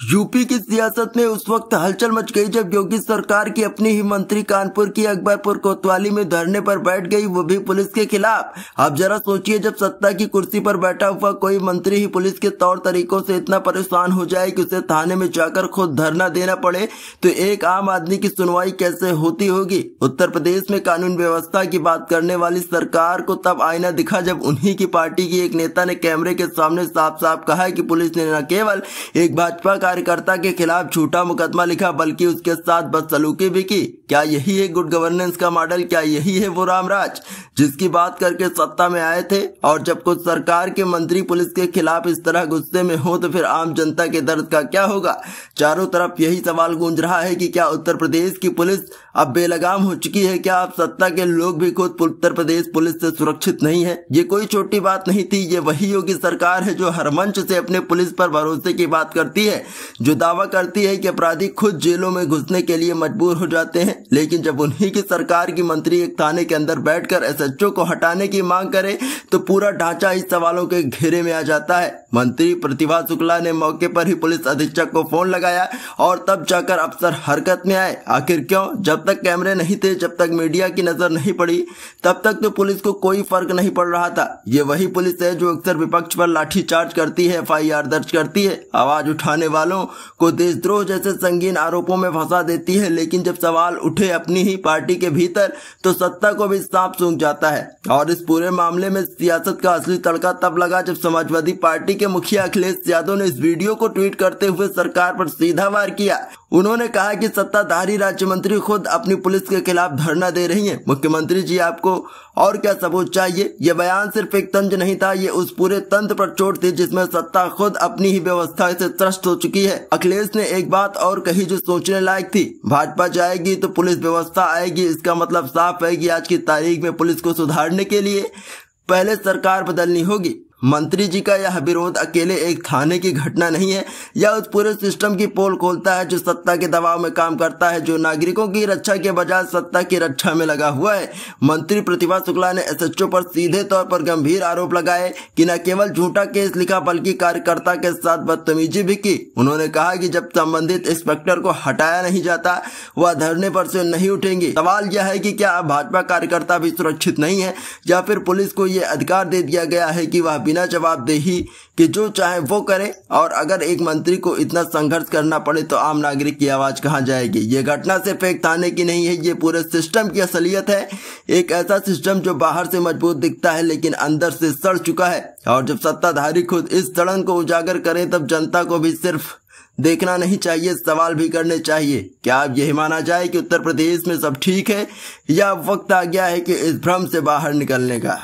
UP की सियासत में उस वक्त हलचल मच गई जब योगी सरकार की अपनी ही मंत्री कानपुर की अकबरपुर कोतवाली में धरने पर बैठ गई, वो भी पुलिस के खिलाफ। अब जरा सोचिए, जब सत्ता की कुर्सी पर बैठा हुआ कोई मंत्री ही पुलिस के तौर तरीकों से इतना परेशान हो जाए कि उसे थाने में जाकर खुद धरना देना पड़े, तो एक आम आदमी की सुनवाई कैसे होती होगी। उत्तर प्रदेश में कानून व्यवस्था की बात करने वाली सरकार को तब आईना दिखा जब उन्हीं की पार्टी की एक नेता ने कैमरे के सामने साफ साफ कहा कि पुलिस ने न केवल एक भाजपा कार्यकर्ता के खिलाफ झूठा मुकदमा लिखा बल्कि उसके साथ बदसलूकी भी की। क्या यही है गुड गवर्नेंस का मॉडल? क्या यही है वो रामराज जिसकी बात करके सत्ता में आए थे? और जब कुछ सरकार के मंत्री पुलिस के खिलाफ इस तरह गुस्से में हो तो फिर आम जनता के दर्द का क्या होगा? चारों तरफ यही सवाल गूंज रहा है कि क्या उत्तर प्रदेश की पुलिस अब बेलगाम हो चुकी है? क्या अब सत्ता के लोग भी खुद उत्तर प्रदेश पुलिस से सुरक्षित नहीं है? ये कोई छोटी बात नहीं थी। ये वही योगी सरकार है जो हर मंच से अपने पुलिस पर भरोसे की बात करती है, जो दावा करती है कि अपराधी खुद जेलों में घुसने के लिए मजबूर हो जाते हैं, लेकिन जब उन्हीं की सरकार की मंत्री एक थाने के अंदर बैठकर एसएचओ को हटाने की मांग करे तो पूरा ढांचा इस सवालों के घेरे में आ जाता है। मंत्री प्रतिभा शुक्ला ने मौके पर ही पुलिस अधीक्षक को फोन लगाया और तब जाकर अफसर हरकत में आए। आखिर क्यों? जब तक कैमरे नहीं थे, जब तक मीडिया की नजर नहीं पड़ी, तब तक तो पुलिस को कोई फर्क नहीं पड़ रहा था। ये वही पुलिस है जो अक्सर विपक्ष पर लाठीचार्ज करती है, एफआईआर दर्ज करती है, आवाज उठाने वालों को देशद्रोह जैसे संगीन आरोपों में फंसा देती है, लेकिन जब सवाल उठे अपनी ही पार्टी के भीतर तो सत्ता को भी सांप सूंघ जाता है। और इस पूरे मामले में सियासत का असली तड़का तब लगा जब समाजवादी पार्टी के मुखिया अखिलेश यादव ने इस वीडियो को ट्वीट करते हुए सरकार पर सीधा वार किया। उन्होंने कहा कि सत्ताधारी राज्य मंत्री खुद अपनी पुलिस के खिलाफ धरना दे रही हैं। मुख्यमंत्री जी, आपको और क्या सबूत चाहिए? ये बयान सिर्फ एक तंज नहीं था, ये उस पूरे तंत्र पर चोट थी जिसमें सत्ता खुद अपनी ही व्यवस्था से त्रस्त हो चुकी है। अखिलेश ने एक बात और कही जो सोचने लायक थी, भाजपा जाएगी तो पुलिस व्यवस्था आएगी। इसका मतलब साफ है कि आज की तारीख में पुलिस को सुधारने के लिए पहले सरकार बदलनी होगी। मंत्री जी का यह विरोध अकेले एक थाने की घटना नहीं है, यह उस पूरे सिस्टम की पोल खोलता है जो सत्ता के दबाव में काम करता है, जो नागरिकों की रक्षा के बजाय सत्ता की रक्षा में लगा हुआ है। मंत्री प्रतिभा शुक्ला ने एसएचओ पर सीधे तौर पर गंभीर आरोप लगाए कि न केवल झूठा केस लिखा बल्कि कार्यकर्ता के साथ बदतमीजी भी की। उन्होंने कहा कि जब संबंधित इंस्पेक्टर को हटाया नहीं जाता वह धरने पर से नहीं उठेंगे। सवाल यह है कि क्या अब भाजपा कार्यकर्ता भी सुरक्षित नहीं है या फिर पुलिस को यह अधिकार दे दिया गया है कि वह बिना जवाबदेही कि जो चाहे वो करे? और अगर एक मंत्री को इतना संघर्ष करना पड़े तो आम नागरिक की आवाज कहां जाएगी? ये घटना सिर्फ एक थाने की नहीं है, ये पूरे सिस्टम की असलियत है। एक ऐसा सिस्टम जो बाहर से मजबूत दिखता है लेकिन अंदर से सड़ चुका है। और जब सत्ताधारी खुद इस सड़न को उजागर करें तब जनता को भी सिर्फ देखना नहीं चाहिए, सवाल भी करने चाहिए। क्या अब यही माना जाए कि उत्तर प्रदेश में सब ठीक है या वक्त आ गया है कि इस भ्रम से बाहर निकलने का?